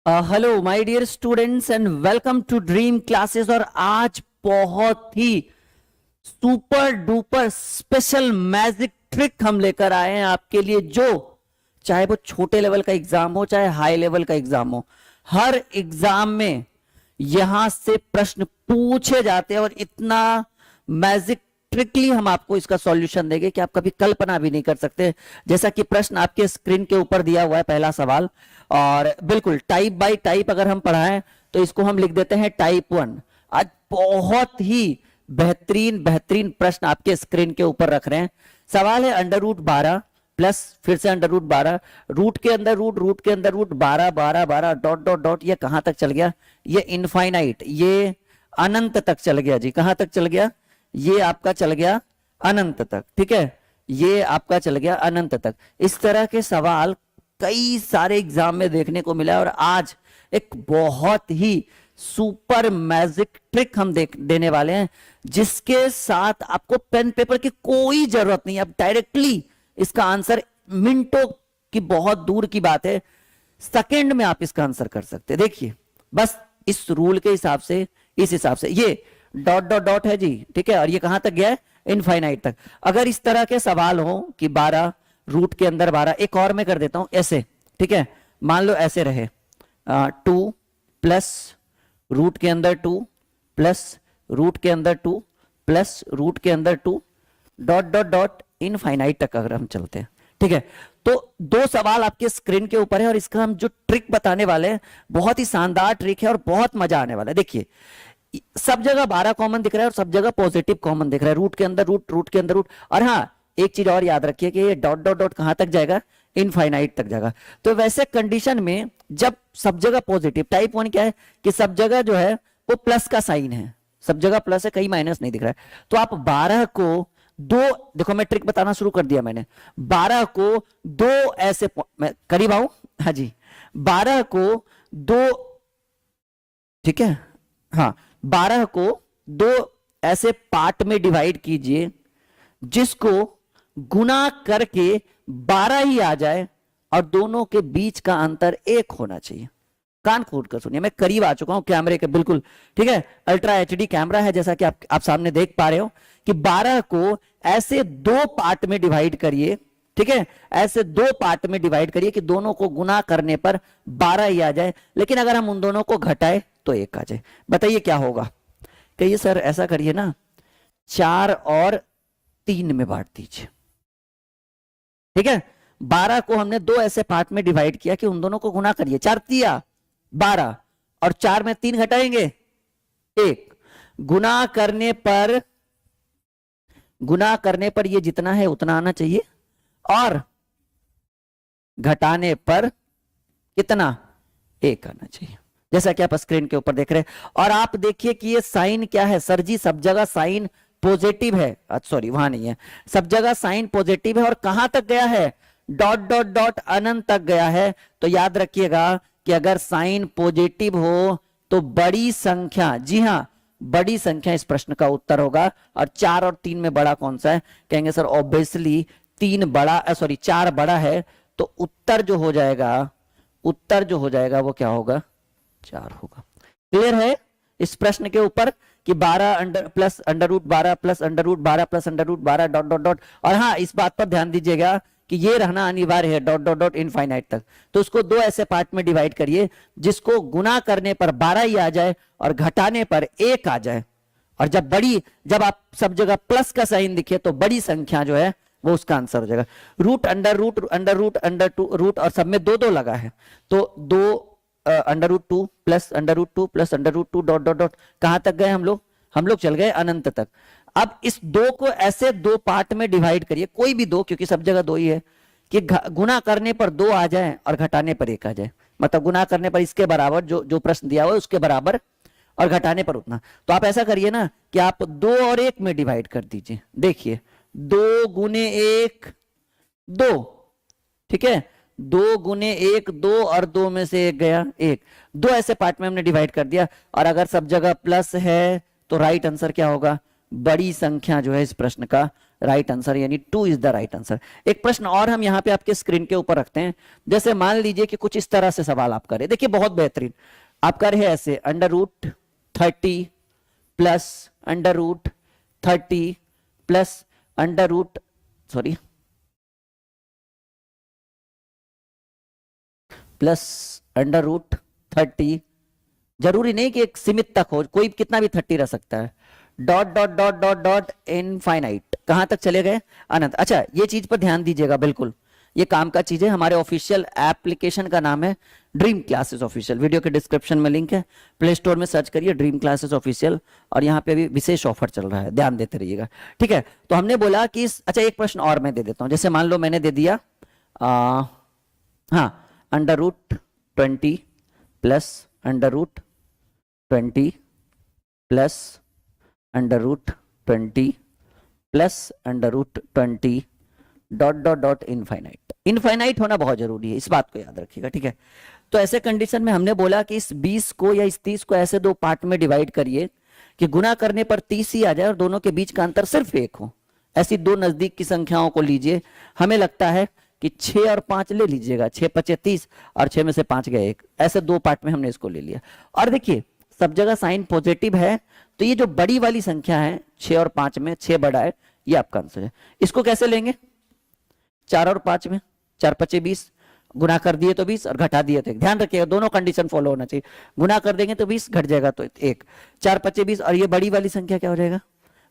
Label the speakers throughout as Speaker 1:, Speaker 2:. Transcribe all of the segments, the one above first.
Speaker 1: Hello my dear students and welcome to dream classes. और आज बहुत ही super duper special magic trick हम लेकर आए हैं आपके लिए, जो चाहे वो छोटे लेवल का एग्जाम हो चाहे हाई लेवल का एग्जाम हो, हर एग्जाम में यहां से प्रश्न पूछे जाते हैं और इतना मैजिक ट्रिकली हम आपको इसका सॉल्यूशन देंगे कि आप कभी कल्पना भी नहीं कर सकते। जैसा कि प्रश्न आपके स्क्रीन के ऊपर दिया हुआ है, पहला सवाल, और बिल्कुल टाइप बाय टाइप अगर हम पढ़ाएं तो इसको हम लिख देते हैं टाइप 1। आज बहुत ही बेहतरीन बेहतरीन प्रश्न आपके स्क्रीन के ऊपर रख रहे हैं। सवाल है अंडर रूट 12 प्लस फिर से अंडर रूट 12, रूट के अंदर रूट के अंदर रूट 12 12 12 डॉट डॉट डॉट। ये कहां तक चल गया? ये इनफाइनाइट, ये अनंत तक चल गया जी। कहां तक चल गया? ये आपका चल गया अनंत तक। ठीक है, ये आपका चल गया अनंत तक। इस तरह के सवाल कई सारे एग्जाम में देखने को मिला है और आज एक बहुत ही सुपर मैजिक ट्रिक हम देने वाले हैं, जिसके साथ आपको पेन पेपर की कोई जरूरत नहीं है। आप डायरेक्टली इसका आंसर, मिनटों की बहुत दूर की बात है, सेकंड में आप इसका आंसर कर सकते हैं। देखिए बस इस रूल के हिसाब से, इस हिसाब से ये डॉट डॉट डॉट है जी। ठीक है, और ये कहां तक गया है? इनफाइनाइट तक। अगर इस तरह के सवाल हो कि 12 रूट के अंदर 12, एक और मैं कर देता हूं ऐसे। ठीक है, मान लो ऐसे रहे 2 प्लस रूट के अंदर 2 प्लस रूट के अंदर 2 प्लस रूट के अंदर 2 डॉट डॉट डॉट इनफाइनाइट तक अगर हम चलते हैं। ठीक है, तो दो सवाल आपके स्क्रीन के ऊपर है और इसका हम जो ट्रिक बताने वाले हैं बहुत ही शानदार ट्रिक है और बहुत मजा आने वाला है। देखिए सब जगह 12 कॉमन दिख रहा है और सब जगह पॉजिटिव कॉमन दिख रहा है, रूट के अंदर रूट के अंदर रूट। और हाँ, एक चीज और याद रखिए कि ये डॉट डॉट डॉट कहां तक जाएगा? इनफाइनाइट तक जाएगा। तो वैसे कंडीशन में जब सब जगह पॉजिटिव, टाइप 1 क्या है कि सब जगह जो है वो प्लस का साइन है, सब जगह प्लस है, कहीं माइनस नहीं दिख रहा है। तो आप 12 को दो, देखो मैं ट्रिक बताना शुरू कर दिया मैंने। 12 को दो ऐसे, मैं करीब आऊं, हाँ जी, 12 को दो, ठीक है, हाँ, 12 को दो ऐसे पार्ट में डिवाइड कीजिए जिसको गुना करके 12 ही आ जाए और दोनों के बीच का अंतर 1 होना चाहिए। कान खोल कर सुनिए, मैं करीब आ चुका हूं कैमरे के, बिल्कुल। ठीक है, अल्ट्रा एचडी कैमरा है जैसा कि आप सामने देख पा रहे हो कि 12 को ऐसे दो पार्ट में डिवाइड करिए। ठीक है, ऐसे दो पार्ट में डिवाइड करिए कि दोनों को गुना करने पर 12 ही आ जाए, लेकिन अगर हम उन दोनों को घटाए तो 1 आ जाए। बताइए क्या होगा? कहिए सर ऐसा करिए ना, 4 और 3 में बांट दीजिए। ठीक है, 12 को हमने दो ऐसे पार्ट में डिवाइड किया कि उन दोनों को गुना करिए। 4 तिया 12 और 4 में 3 घटाएंगे 1। गुना करने पर ये जितना है उतना आना चाहिए और घटाने पर कितना? 1 आना चाहिए, जैसा कि आप स्क्रीन के ऊपर देख रहे हैं। और आप देखिए कि ये साइन क्या है सर जी, सब जगह साइन पॉजिटिव है। सॉरी, वहां नहीं है, सब जगह साइन पॉजिटिव है। और कहां तक गया है? डॉट डॉट डॉट अनंत तक गया है। तो याद रखिएगा कि अगर साइन पॉजिटिव हो तो बड़ी संख्या, जी हां, बड़ी संख्या इस प्रश्न का उत्तर होगा। और 4 और 3 में बड़ा कौन सा है? कहेंगे सर ऑब्वियसली 3 बड़ा, सॉरी 4 बड़ा है, तो उत्तर जो हो जाएगा, उत्तर जो हो जाएगा वो क्या होगा? 4 होगा। क्लियर है इस प्रश्न के ऊपर कि 12 under plus under root 12 plus under root 12 plus under root 12 dot dot dot. और हाँ, इस बात पर ध्यान दीजिएगा कि ये रहना अनिवार्य है, डॉट डॉट डॉट इनफाइनाइट तक। तो उसको दो ऐसे पार्ट में डिवाइड करिए जिसको गुना करने पर 12 ही आ जाए और घटाने पर 1 आ जाए। और जब आप सब जगह प्लस का साइन दिखे तो बड़ी संख्या जो है वो उसका आंसर हो जाएगा। Root under root under root under two root, और सब में 2 2 लगा है, तो 2 under root 2 plus under root 2 plus under root 2 dot dot dot. कहां तक गए हम लोग चल गए अनंत तक। अब इस 2 को ऐसे दो पार्ट में डिवाइड करिए, कोई भी 2, क्योंकि सब जगह 2 ही है, कि गुना करने पर 2 आ जाए और घटाने पर 1 आ जाए। मतलब गुना करने पर इसके बराबर, जो प्रश्न दिया हुआ है उसके बराबर, और घटाने पर उतना। तो आप ऐसा करिए ना कि आप 2 और 1 में डिवाइड कर दीजिए। देखिए 2 गुने 1 2, ठीक है, 2 गुने 1 2 और 2 में से 1 गया 1। 2 ऐसे पार्ट में हमने डिवाइड कर दिया। और अगर सब जगह प्लस है तो राइट आंसर क्या होगा? बड़ी संख्या जो है इस प्रश्न का राइट आंसर, यानी 2 इज द राइट आंसर। एक प्रश्न और हम यहाँ पे आपके स्क्रीन के ऊपर रखते हैं। जैसे मान लीजिए कि कुछ इस तरह से सवाल आप करें, देखिए बहुत बेहतरीन आप कर रहे हैं ऐसे, √30 प्लस √30 प्लस √30, जरूरी नहीं कि एक सीमित तक हो, कोई कितना भी 30 रह सकता है, dot dot dot dot dot infinite, कहां तक चले गए, अनंत। अच्छा ये चीज पर ध्यान दीजिएगा, बिल्कुल ये काम का चीज है। हमारे ऑफिशियल एप्लीकेशन का नाम है ड्रीम क्लासेस ऑफिशियल, वीडियो के डिस्क्रिप्शन में लिंक है, प्ले स्टोर में सर्च करिए ड्रीम क्लासेस ऑफिशियल, और यहाँ पे अभी विशेष ऑफर चल रहा है, ध्यान देते रहिएगा, ठीक है। तो हमने बोला कि अच्छा एक प्रश्न और मैं दे देता हूं, जैसे मान लो मैंने दे दिया हाँ √20 plus √20 plus √20 plus √20 dot dot dot infinite. Infinite होना बहुत जरूरी है, इस बात को याद रखिएगा, ठीक है। तो ऐसे कंडीशन में हमने बोला कि इस 20 को या इस 30 को ऐसे दो पार्ट में डिवाइड करिए कि गुना करने पर 30 ही आ जाए और दोनों के बीच का अंतर सिर्फ 1 हो। ऐसी दो नजदीक की संख्याओं को लीजिए, हमें लगता है कि 6 और 5 ले लीजिएगा, 6 5 30 और 6 में से 5 गए 1, ऐसे दो पार्ट में हमने इसको ले लिया। और देखिए सब जगह साइन पॉजिटिव है, तो ये जो बड़ी वाली संख्या है 6 और 5 में 6 बड़ा है, ये आपका आंसर है। इसको कैसे लेंगे, 4 और 5 में 4 5 20, गुना कर दिए तो 20 और घटा दिए तो 1, ध्यान रखिएगा दोनों कंडीशन फॉलो होना चाहिए, गुना कर देंगे तो 20, घट जाएगा तो 1, 4 5 20, और ये बड़ी वाली संख्या क्या हो जाएगा,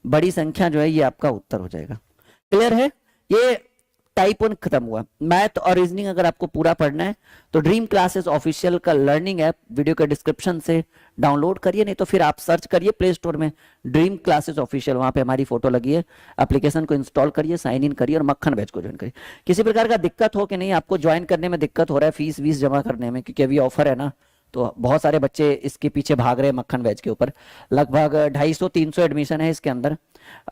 Speaker 1: बड़ी संख्या जो है ये आपका उत्तर हो जाएगा। क्लियर है, ये टाइप 1 खत्म हुआ। मैथ और रीजनिंग अगर आपको पूरा पढ़ना है तो ड्रीम क्लासेस ऑफिशियल का लर्निंग ऐप वीडियो के डिस्क्रिप्शन से डाउनलोड करिए, नहीं तो फिर आप सर्च करिए प्ले स्टोर में ड्रीम क्लासेस ऑफिशियल, वहां पे हमारी फोटो लगी है, एप्लीकेशन को इंस्टॉल करिए, साइन इन करिए और मक्खन बैच को ज्वाइन करिए। किसी प्रकार का दिक्कत हो कि नहीं आपको ज्वाइन करने में दिक्कत हो रहा है, फीस वीस जमा करने में, क्योंकि अभी ऑफर है ना, तो बहुत सारे बच्चे इसके पीछे भाग रहे हैं मक्खन बैच के ऊपर, लगभग 250-300 एडमिशन है इसके अंदर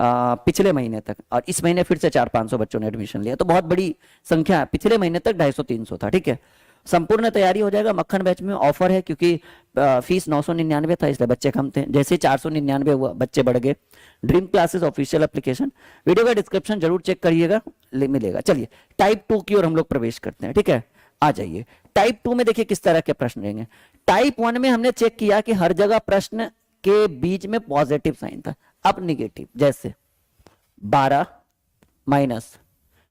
Speaker 1: पिछले महीने तक, और इस महीने फिर से 400-500 बच्चों ने एडमिशन लिया, तो बहुत बड़ी संख्या, पिछले महीने तक 250-300 था, ठीक है। संपूर्ण तैयारी हो जाएगा, मक्खन बैच में ऑफर है क्योंकि फीस 999 था इसलिए बच्चे कम थे, जैसे 499 हुआ बच्चे बढ़ गए। Dream classes official application video का डिस्क्रिप्शन जरूर चेक करिएगा, मिलेगा। चलिए टाइप 2 की ओर हम लोग प्रवेश करते हैं, ठीक है, आ जाइए। टाइप 2 में देखिए किस तरह के प्रश्न रहेंगे। टाइप 1 में हमने चेक किया कि हर जगह प्रश्न के बीच में पॉजिटिव साइन था, अब निगेटिव, जैसे 12 minus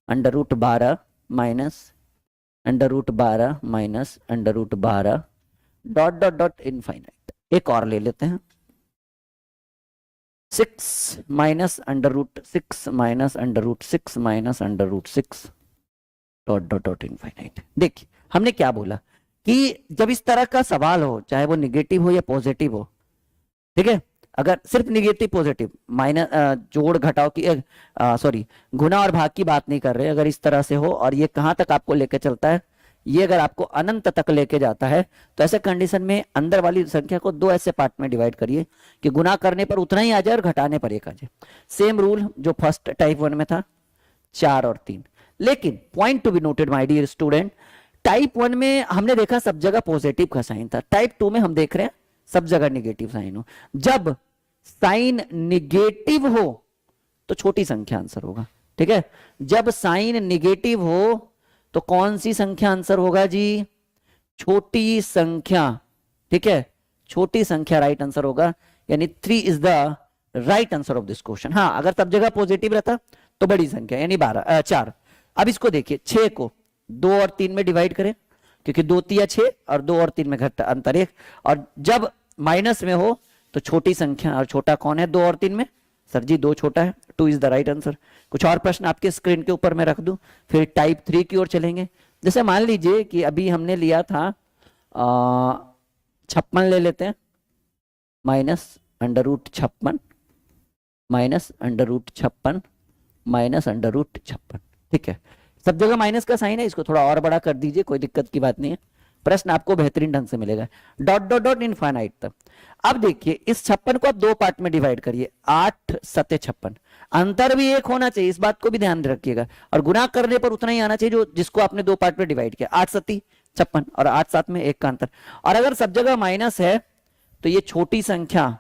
Speaker 1: √12 minus √12 minus √12 dot dot dot infinite. एक और ले लेते हैं, 6 minus √6 minus √6 minus √6 dot dot dot infinite. देखिए हमने क्या बोला कि जब इस तरह का सवाल हो, चाहे वो निगेटिव हो या पॉजिटिव हो, ठीक है, अगर सिर्फ निगेटिव पॉजिटिव माइनस जोड़ घटाव की सॉरी गुना और भाग की बात नहीं कर रहे, अगर इस तरह से हो और ये कहां तक आपको लेके चलता है, ये अगर आपको अनंत तक लेके जाता है, तो ऐसे कंडीशन में अंदर वाली संख्या को दो ऐसे पार्ट में डिवाइड करिए कि गुना करने पर उतना ही आ जाए और घटाने पर 1 आ जाए। सेम रूल जो फर्स्ट टाइप 1 में था, 4 और 3। लेकिन point to be noted my dear student, type 1 में हमने देखा सब जगह पॉजिटिव का साइन था, टाइप 2 में हम देख रहे हैं सब जगह निगेटिव साइन हो। जब साइन निगेटिव हो तो छोटी संख्या आंसर होगा, ठीक है। जब साइन निगेटिव हो तो कौन सी संख्या आंसर होगा जी, छोटी संख्या, ठीक है, छोटी संख्या राइट आंसर होगा, यानी 3 is the right answer of this question. हाँ अगर सब जगह पॉजिटिव रहता तो बड़ी संख्या यानी 4। अब इसको देखिए, 6 को 2 और 3 में डिवाइड करें, क्योंकि 2 3 6 और 2 और 3 में घट अंतर 1, और जब माइनस में हो तो छोटी संख्या, और छोटा कौन है 2 और 3 में, सर जी 2 छोटा है, 2 इज द राइट आंसर। कुछ और प्रश्न आपके स्क्रीन के ऊपर मैं रख दूं, फिर टाइप 3 की ओर चलेंगे। जैसे मान लीजिए कि अभी हमने लिया था 56 ले लेते हैं, माइनस √56 माइनस √56 माइनस √56, ठीक है। सब जगह माइनस का साइन है, इसको थोड़ा और बड़ा कर दीजिए, कोई दिक्कत की बात नहीं है, प्रश्न आपको बेहतरीन ढंग से मिलेगा। डॉट डॉट डॉट इनफाइनाइट तक। अब देखिए इस 56 को आप 2 पार्ट में डिवाइड करिए, 8 7 56, अंतर भी 1 होना चाहिए, इस बात को भी ध्यान रखिएगा, और गुना करने पर उतना ही आना चाहिए जो जिसको आपने 2 पार्ट में डिवाइड किया, 8 7 56 और 8 7 में 1 का अंतर। और अगर सब जगह माइनस है तो ये छोटी संख्या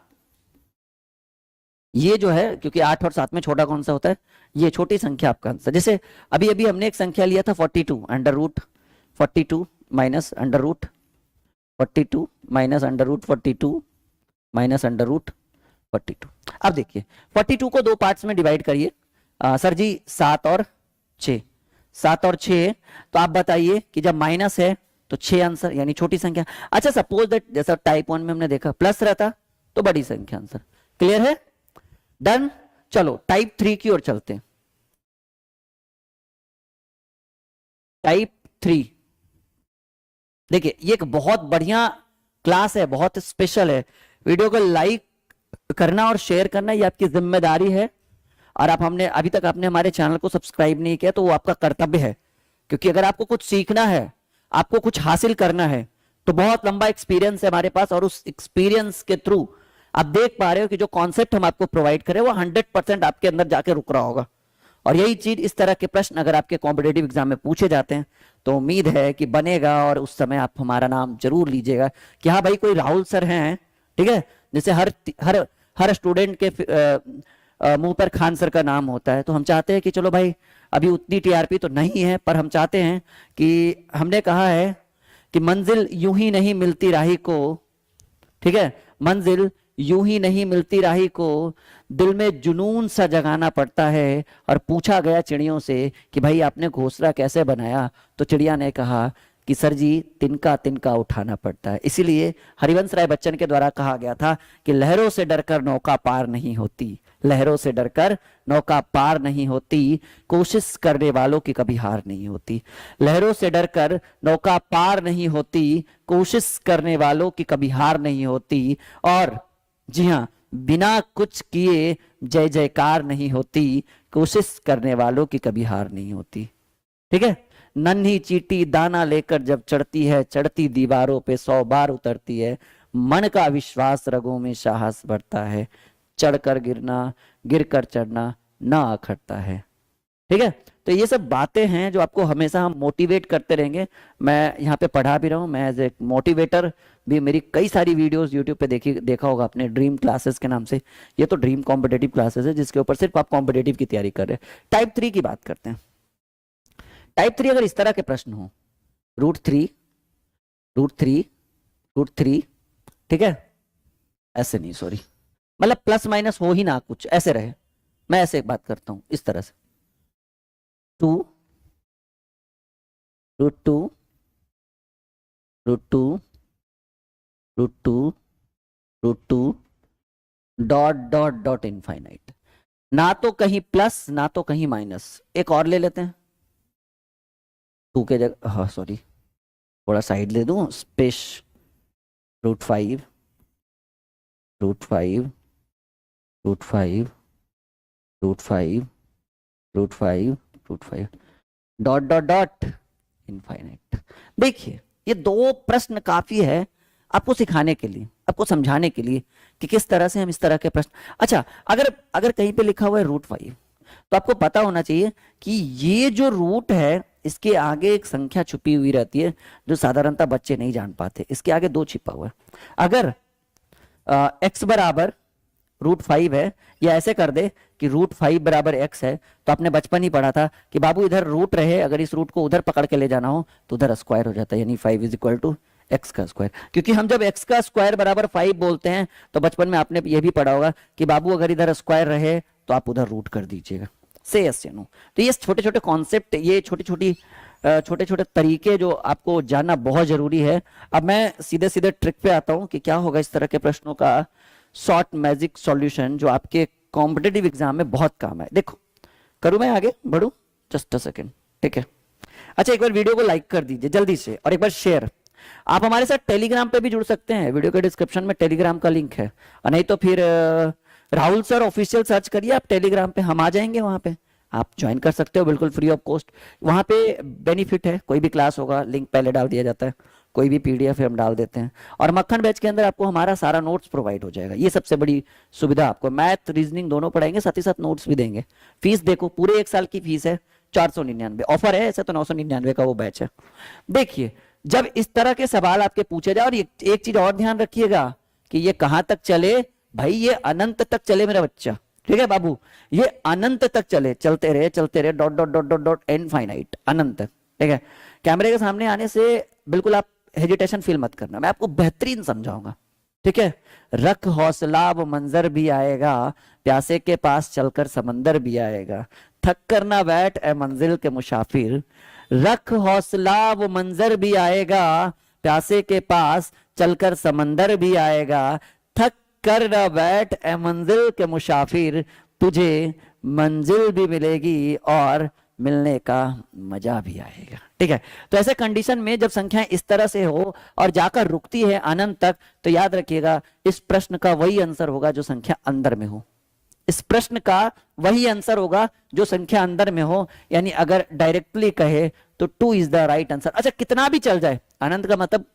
Speaker 1: ये जो है, क्योंकि 8 और 7 में छोटा कौन सा होता है, ये छोटी संख्या आपका आंसर। जैसे अभी अभी हमने एक संख्या लिया था 42 under root 42 minus under root 42 minus under root 42 minus under root 42। अब देखिए 42 को 2 पार्ट्स में डिवाइड करिए। सर जी 7 और 6, 7 और 6, तो आप बताइए कि जब माइनस है तो 6 आंसर, यानी छोटी संख्या। अच्छा सपोज दैट जैसा टाइप 1 में हमने देखा प्लस रहता तो बड़ी संख्या आंसर। क्लियर है? डन। चलो टाइप 3 की ओर चलते हैं। टाइप 3 देखिए, ये एक बहुत बढ़िया क्लास है, बहुत स्पेशल है। वीडियो को लाइक करना और शेयर करना ये आपकी जिम्मेदारी है। और आप हमने अभी तक आपने हमारे चैनल को सब्सक्राइब नहीं किया तो वो आपका कर्तव्य है, क्योंकि अगर आपको कुछ सीखना है, आपको कुछ हासिल करना है, तो बहुत लंबा एक्सपीरियंस है हमारे पास, और उस एक्सपीरियंस के थ्रू आप देख पा रहे हो कि जो कॉन्सेप्ट हम आपको प्रोवाइड करें वो 100% आपके अंदर जाके रुक रहा होगा। और यही चीज, इस तरह के प्रश्न अगर आपके कॉम्पिटेटिव एग्जाम में पूछे जाते हैं तो उम्मीद है कि बनेगा, और उस समय आप हमारा नाम जरूर लीजिएगा कि हाँ भाई कोई राहुल सर हैं, ठीक है, जैसे हर हर हर स्टूडेंट के मुंह पर खान सर का नाम होता है। तो हम चाहते हैं कि चलो भाई अभी उतनी टीआरपी तो नहीं है, पर हम चाहते हैं कि, हमने कहा है कि मंजिल यूं ही नहीं मिलती राही को, ठीक है, मंजिल यूं ही नहीं मिलती राही को, दिल में जुनून सा जगाना पड़ता है। और पूछा गया चिड़ियों से कि भाई आपने घोंसला कैसे बनाया, तो चिड़िया ने कहा कि सर जी तिनका तिनका उठाना पड़ता है। इसीलिए हरिवंश राय बच्चन के द्वारा कहा गया था कि लहरों से डरकर नौका पार नहीं होती, लहरों से डरकर नौका पार नहीं होती, कोशिश करने वालों की कभी हार नहीं होती। लहरों से डरकर नौका पार नहीं होती, कोशिश करने वालों की कभी हार नहीं होती। और जी हाँ, बिना कुछ किए जय जयकार नहीं होती, कोशिश करने वालों की कभी हार नहीं होती। ठीक है। नन्ही चींटी दाना लेकर जब चढ़ती है, चढ़ती दीवारों पे 100 बार उतरती है, मन का विश्वास रगों में साहस बढ़ता है, चढ़कर गिरना गिरकर चढ़ना ना अखड़ता है। ठीक है। तो ये सब बातें हैं जो आपको हमेशा हम मोटिवेट करते रहेंगे। मैं यहाँ पे पढ़ा भी रहा हूँ, मैं एज ए मोटिवेटर भी, मेरी कई सारी वीडियोस यूट्यूब पे देखा होगा आपने, ड्रीम क्लासेस के नाम से। ये तो ड्रीम कॉम्पिटेटिव क्लासेस है जिसके ऊपर सिर्फ आप कॉम्पिटेटिव की तैयारी कर रहे हैं। टाइप 3 की बात करते हैं। टाइप 3 अगर इस तरह के प्रश्न हो, रूट थ्री, ठीक है, ऐसे नहीं, सॉरी, मतलब प्लस माइनस हो ही ना, कुछ ऐसे रहे। मैं ऐसे एक बात करता हूं इस तरह से, 2 root two dot dot dot infinite, ना तो कहीं प्लस ना तो कहीं माइनस। एक और ले लेते हैं, 2 के जगह, हाँ सॉरी, थोड़ा साइड ले दूं, space root five dot dot dot infinite. देखिए ये 2 प्रश्न काफी है आपको सिखाने के लिए, आपको समझाने के लिए कि किस तरह से हम इस तरह के प्रश्न। अच्छा, अगर कहीं पे लिखा हुआ है रूट 5, तो आपको पता होना चाहिए कि ये जो रूट है इसके आगे एक संख्या छुपी हुई रहती है जो साधारणतः बच्चे नहीं जान पाते। इसके आगे 2 छिपा हुआ है। अगर x बराबर रूट 5 है, या ऐसे कर दे कि रूट 5 बराबर x है, तो आपने बचपन ही पढ़ा था कि बाबू इधर रूट रहे, अगर इस रूट को उधर पकड़ के ले जाना हो तो उधर स्क्वायर हो जाता है, यानी 5 इज इक्वल टू x का स्क्वायर। क्योंकि हम जब x का स्क्वायर बराबर 5 बोलते हैं तो बचपन में आपने ये भी पढ़ा होगा कि बाबू अगर इधर स्क्वायर रहे तो आप उधर रूट कर दीजिएगा। से यस या नो। तो ये छोटे छोटे कॉन्सेप्ट, ये छोटे छोटे तरीके जो आपको जानना बहुत जरूरी है। अब मैं सीधे सीधे ट्रिक पे आता हूं कि क्या होगा इस तरह के प्रश्नों का शॉर्ट मैजिक सॉल्यूशन जो आपके कॉम्पिटेटिव एग्जाम में बहुत काम है। देखो, करूं मैं आगे बढ़ू, जस्ट अ सेकेंड, ठीक है। अच्छा, एक बार वीडियो को लाइक कर दीजिए जल्दी से, और एक बार शेयर। आप हमारे साथ टेलीग्राम पे भी जुड़ सकते हैं, वीडियो के डिस्क्रिप्शन में टेलीग्राम का लिंक है, और नहीं तो फिर राहुल सर ऑफिशियल सर्च करिए आप टेलीग्राम पे, हम आ जाएंगे वहां पे, आप ज्वाइन कर सकते हो बिल्कुल फ्री ऑफ कॉस्ट। वहां पे बेनिफिट है, कोई भी क्लास होगा लिंक पहले डाल दिया जाता है, कोई भी पीडीएफ हम डाल देते हैं, और मक्खन बैच के अंदर आपको हमारा सारा नोट्स प्रोवाइड हो जाएगा। ये सबसे बड़ी सुविधा, आपको मैथ रीजनिंग दोनों पढ़ाएंगे, साथ ही साथ नोट्स भी देंगे। फीस देखो, पूरे 1 साल की फीस है 499, ऑफर है ऐसे तो 999 का वो बैच है। देखिए, जब इस तरह के सवाल आपके पूछे जाए, और एक चीज और ध्यान रखिएगा कि ये कहां तक चले भाई, ये अनंत तक चले मेरा बच्चा, ठीक है बाबू, ये अनंत तक चलते रहे dot dot dot dot dot infinite, अनंत तक। ठीक है, कैमरे के सामने आने से बिल्कुल आप हेजिटेशन फील मत करना, मैं आपको बेहतरीन समझाऊंगा। ठीक है, रख हौसला वो मंजर भी आएगा, प्यासे के पास चलकर समंदर भी आएगा, थक कर ना बैठ ए मंजिल के मुसाफिर, रख हौसला वो मंजर भी आएगा, प्यासे के पास चलकर समंदर भी आएगा, थक कर ना बैठ ए मंजिल के मुसाफिर, तुझे मंजिल भी मिलेगी और मिलने का मजा भी आएगा। ठीक है, तो ऐसे कंडीशन में जब संख्याएं इस तरह से हो और जाकर रुकती है अनंत तक, तो याद रखिएगा इस प्रश्न का वही आंसर होगा जो संख्या अंदर में हो। इस प्रश्न का वही आंसर होगा जो संख्या अंदर में हो, यानी अगर डायरेक्टली कहे तो 2 इज द राइट आंसर। अच्छा, कितना भी चल जाए, अनंत का मतलब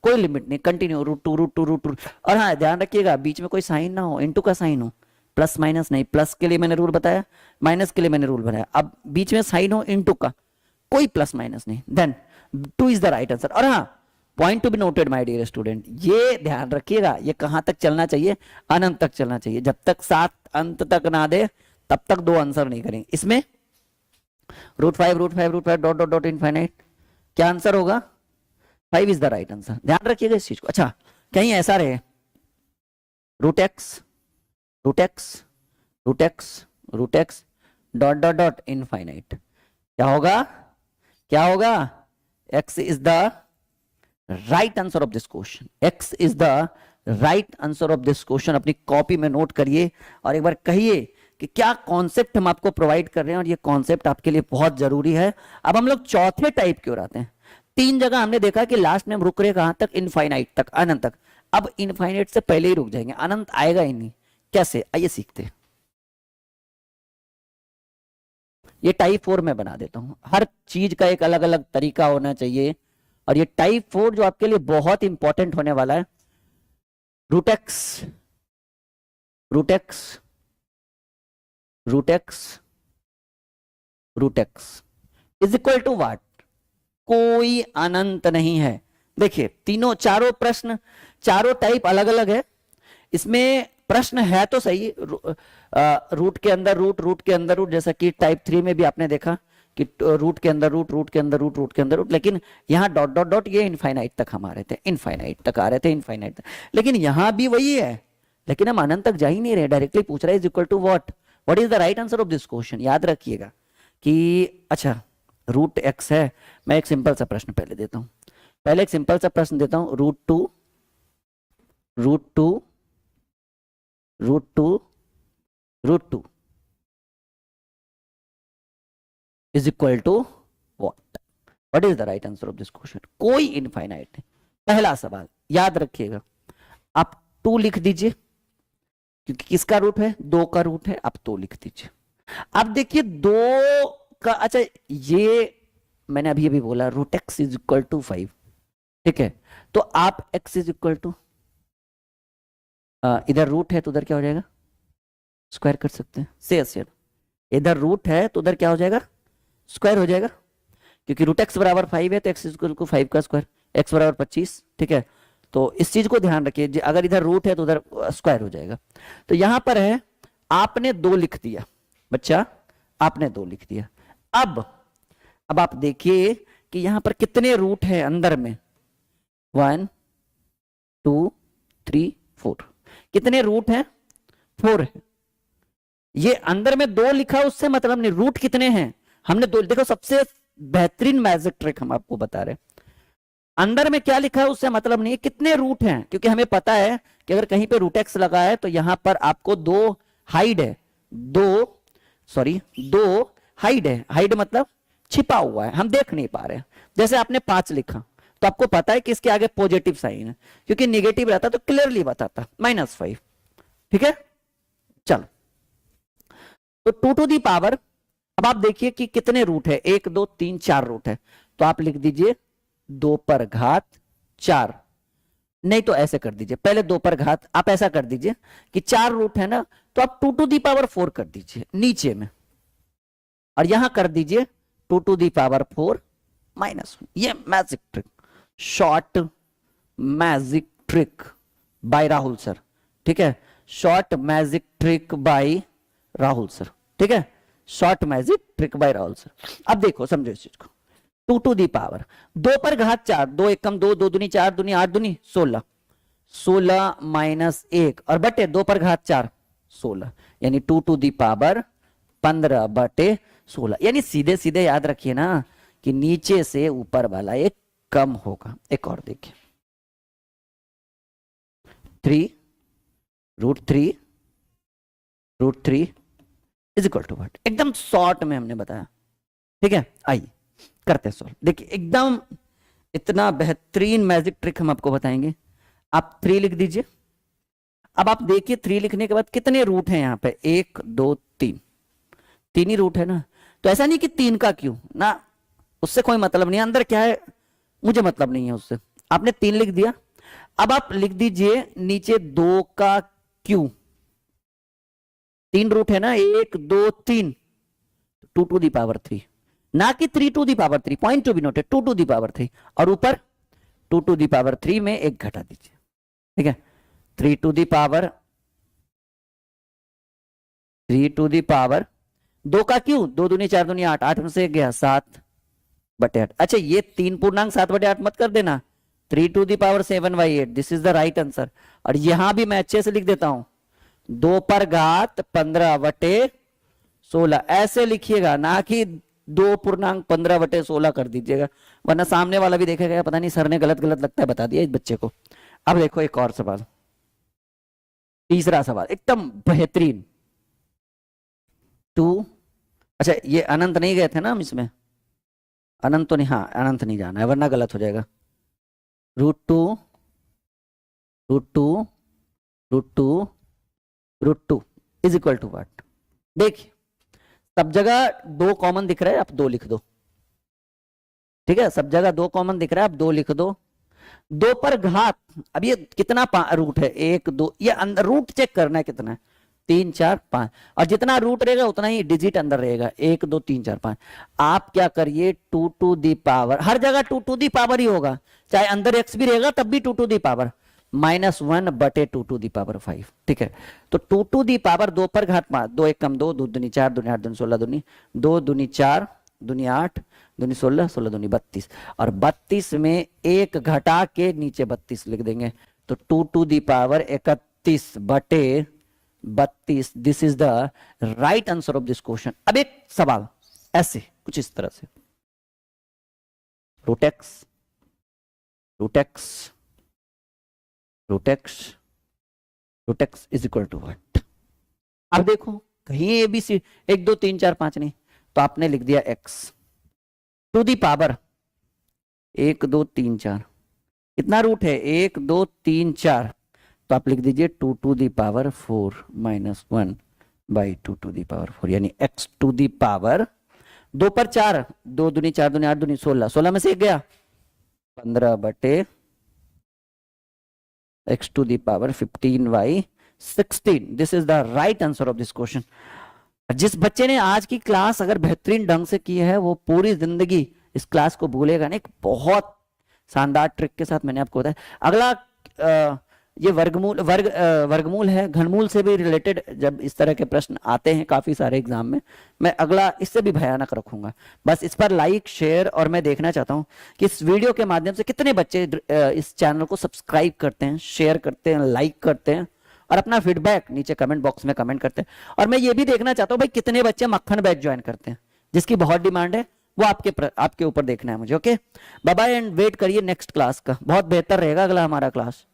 Speaker 1: कोई लिमिट नहीं, कंटिन्यू √2 और हाँ ध्यान रखिएगा बीच में कोई साइन ना हो, इनटू का साइन हो, प्लस माइनस नहीं। प्लस के लिए मैंने रूल बताया, माइनस के लिए मैंने रूल बनाया, अब बीच में साइन हो इनटू का, कोई प्लस माइनस नहीं, then 2 is the right answer. और हाँ, point to be noted my dear student, ये ध्यान रखिएगा ये कहां तक चलना चाहिए, अनंत तक चलना चाहिए। जब तक 7 अंत तक ना दे तब तक 2 आंसर नहीं करेंगे। इसमें √5 डॉट डॉट डॉट इनफाइनाइट, क्या आंसर होगा? 5 इज द राइट आंसर, ध्यान रखिएगा इस चीज को। अच्छा, कहीं ऐसा रहे √x dot dot dot infinite, क्या होगा? क्या होगा? x is the right answer of this question, x is the right answer of this question. अपनी कॉपी में नोट करिए और एक बार कहिए कि क्या कॉन्सेप्ट हम आपको प्रोवाइड कर रहे हैं और ये कॉन्सेप्ट आपके लिए बहुत जरूरी है। अब हम लोग चौथे टाइप की ओर आते हैं। 3 जगह हमने देखा कि लास्ट में हम रुक रहे कहां तक? इनफाइनाइट तक, अनंत तक। अब इनफाइनाइट से पहले ही रुक जाएंगे, अनंत आएगा ही नहीं। कैसे? आइए सीखते हैं। ये टाइप 4 में बना देता हूं, हर चीज का एक अलग अलग तरीका होना चाहिए और ये टाइप 4 जो आपके लिए बहुत इंपॉर्टेंट होने वाला है। √x is equal to what? कोई अनंत नहीं है। देखिए चारों प्रश्न, चारों टाइप अलग अलग है। इसमें प्रश्न है तो सही, रूट के अंदर रूट के अंदर रूट, जैसा कि टाइप 3 में भी आपने देखा कि रूट के अंदर रूट के अंदर रूट के अंदर रूट, लेकिन यहाँ डॉट डॉट डॉट ये इनफाइनाइट तक हम आ रहे थे, इनफाइनाइट तक आ रहे थे, इनफाइनाइट तक। लेकिन यहां भी वही है, लेकिन हम अनंत तक जा ही नहीं रहे, डायरेक्टली पूछ रहे is equal to what is the right answer of this question. याद रखिएगा कि अच्छा √x है। मैं एक सिंपल सा प्रश्न पहले देता हूं, पहले एक सिंपल सा प्रश्न देता हूं। √2 is equal to what is the right answer of this question? कोई इनफाइनाइट नहीं। पहला सवाल याद रखिएगा, आप 2 लिख दीजिए, क्योंकि किसका रूट है? 2 का रूट है, आप 2 लिख दीजिए। अब देखिए 2 का, अच्छा ये मैंने अभी बोला √x इज इक्वल टू 5, ठीक है, तो आप x इज इक्वल टू, इधर रूट है तो उधर क्या हो जाएगा? स्क्वायर कर सकते हैं, से इधर रूट है तो उधर क्या हो जाएगा? स्क्वायर हो जाएगा, क्योंकि √x बराबर 5 है तो x इक्वल टू 5 का स्क्वायर, x बराबर 25। ठीक है, तो इस चीज को ध्यान रखिए, अगर इधर रूट है तो उधर स्क्वायर हो जाएगा। तो यहां पर है, आपने 2 लिख दिया बच्चा, आपने 2 लिख दिया। अब आप देखिए कि यहां पर कितने रूट है अंदर में? 1 2 3 4, कितने रूट है? 4 है। ये अंदर में 2 लिखा उससे मतलब नहीं, रूट कितने हैं? हमने 2, देखो सबसे बेहतरीन मैजिक ट्रिक हम आपको बता रहे हैं, अंदर में क्या लिखा है उससे मतलब नहीं, कितने रूट हैं, क्योंकि हमें पता है कि अगर कहीं पे √x लगा है तो यहां पर आपको 2 हाइड है, 2 हाइड है। हाइड मतलब छिपा हुआ है, हम देख नहीं पा रहे हैं। जैसे आपने 5 लिखा तो आपको पता है कि इसके आगे पॉजिटिव साइन है, क्योंकि निगेटिव रहता तो क्लियरली बताता -5। ठीक है, चलो तो 2 टू दी पावर, अब आप देखिए कि कितने रूट है, 1 2 3 4 रूट है, तो आप लिख दीजिए 2 पर घात 4, नहीं तो ऐसे कर दीजिए, पहले 2 पर घात, आप ऐसा कर दीजिए कि 4 रूट है ना, तो आप 2 टू दी पावर 4 कर दीजिए नीचे में, और यहां कर दीजिए 2 टू दी पावर 4 -1। ये magic trick, short magic trick bye Rahul sir. ठीक है, short magic trick bye Rahul sir, ठीक है, short magic trick bye Rahul sir. अब देखो समझो इस चीज को, 2 टू दी पावर 2 पर घात 4, 2 एकम 2, 2 दूनी 4 दूनी 8 दूनी 16, 16 माइनस 1 और बटे 2 पर घात 4 16, यानी 2 टू दी पावर 15 बटे 16। यानी सीधे सीधे याद रखिए ना कि नीचे से ऊपर वाला एक कम होगा। एक और देखिए, 3 root three is equal to what, एकदम शॉर्ट में हमने बताया, ठीक है। आइए करते सॉल्व। देखिए एकदम इतना बेहतरीन मैजिक ट्रिक हम आपको बताएंगे। आप 3 लिख दीजिए। अब आप देखिए 3 लिखने के बाद कितने रूट हैं यहाँ पे, 1 2 3, 3 ही रूट है ना। तो ऐसा नहीं कि 3 का क्यों ना, उससे कोई मतलब नहीं, अंदर क्या है मुझे मतलब नहीं है उससे। आपने 3 लिख दिया। अब आप लिख दीजिए नीचे 2 का क्यों, 3 रूट है ना, 1 2 3, 2 टू दी पावर 3, ना कि 3 to the power 3, point to be noted, 2 to the power 3, और ऊपर 2 टू दी पावर 3 में 1 घटा दीजिए, ठीक है। 3 टू दी पावर 2 का क्यों, 2 दूनी 4 दूनी 8, 8 में से 1 गया 7 बटे 8। अच्छा ये 3 पूर्णांक 7 बटे 8 मत कर देना, 3 to the power 7/8, this is the right answer. और यहां भी मैं अच्छे से लिख देता हूं, 2 पर घात 15 बटे 16, ऐसे लिखिएगा, ना कि 2 पूर्णांक 15 बटे 16 कर दीजिएगा, वरना सामने वाला भी देखेगा पता नहीं सर ने गलत गलत लगता है बता दिया इस बच्चे को। अब देखो एक और सवाल, तीसरा सवाल एकदम बेहतरीन। 2, अच्छा ये अनंत नहीं गए थे ना हम इसमें, अनंत तो नहीं, हाँ अनंत नहीं जाना है वरना गलत हो जाएगा। Root two is equal to what. देखिए सब जगह 2 कॉमन दिख रहा है, आप 2 लिख दो, ठीक है, सब जगह 2 कॉमन दिख रहा है, आप 2 लिख दो। 2 पर घात, अब ये कितना रूट है, 1 2, ये अंदर रूट चेक करना है कितना है, 3 4 5, और जितना रूट रहेगा उतना ही डिजिट अंदर रहेगा, 1 2 3 4 5। आप क्या करिए 2 टू दी पावर, हर जगह 2 टू दी पावर ही होगा, चाहे अंदर एक्स भी रहेगा तब भी 2 टू दी पावर -1 बटे 2 टू दी पावर 5, ठीक है। तो 2 टू दी पावर 2 पर घात 5, 2 एकम 2, 2 दूनी 4 दूनी 8 दूनी 16 दूनी 2 दूनी 4 दूनी 8 दूनी 16 16 दूनी 32, और 32 में 1 घटा के नीचे 32 लिख देंगे, तो 2 टू दी पावर 31 बटे 32, this is the right answer of this question. अब एक सवाल ऐसे कुछ इस तरह से, root x is equal to what. अब देखो कहीं ABC 1 2 3 4 5 नहीं, तो आपने लिख दिया x टू दी पावर 1 2 3 4, कितना रूट है 1 2 3 4, तो आप लिख दीजिए 2 to the power 4 -1 by 2 to the power 4, यानी x टू दी पावर 2 पर 4, 2 दूनी 4 दूनी 8 दूनी 16, 16 में से 1 गया 15 बटे x to the power 15/16, this is the right answer of this question. जिस बच्चे ने आज की क्लास अगर बेहतरीन ढंग से की है वो पूरी जिंदगी इस क्लास को भूलेगा नहीं। बहुत शानदार ट्रिक के साथ मैंने आपको बताया। अगला ये वर्गमूल है, घनमूल से भी रिलेटेड जब इस तरह के प्रश्न आते हैं काफी सारे एग्जाम में, मैं अगला इससे भी भयानक रखूंगा। बस इस पर लाइक शेयर, और मैं देखना चाहता हूं कि इस वीडियो के माध्यम से कितने बच्चे इस चैनल को सब्सक्राइब करते हैं, शेयर करते हैं, लाइक करते हैं, और अपना फीडबैक नीचे कमेंट बॉक्स में कमेंट करते हैं। और मैं ये भी देखना चाहता हूं भाई कितने बच्चे मक्खन बैच ज्वाइन करते हैं, जिसकी बहुत डिमांड है, वो आपके ऊपर देखना है मुझे। Okay bye bye, and wait करिए नेक्स्ट क्लास का, बहुत बेहतर रहेगा अगला हमारा क्लास।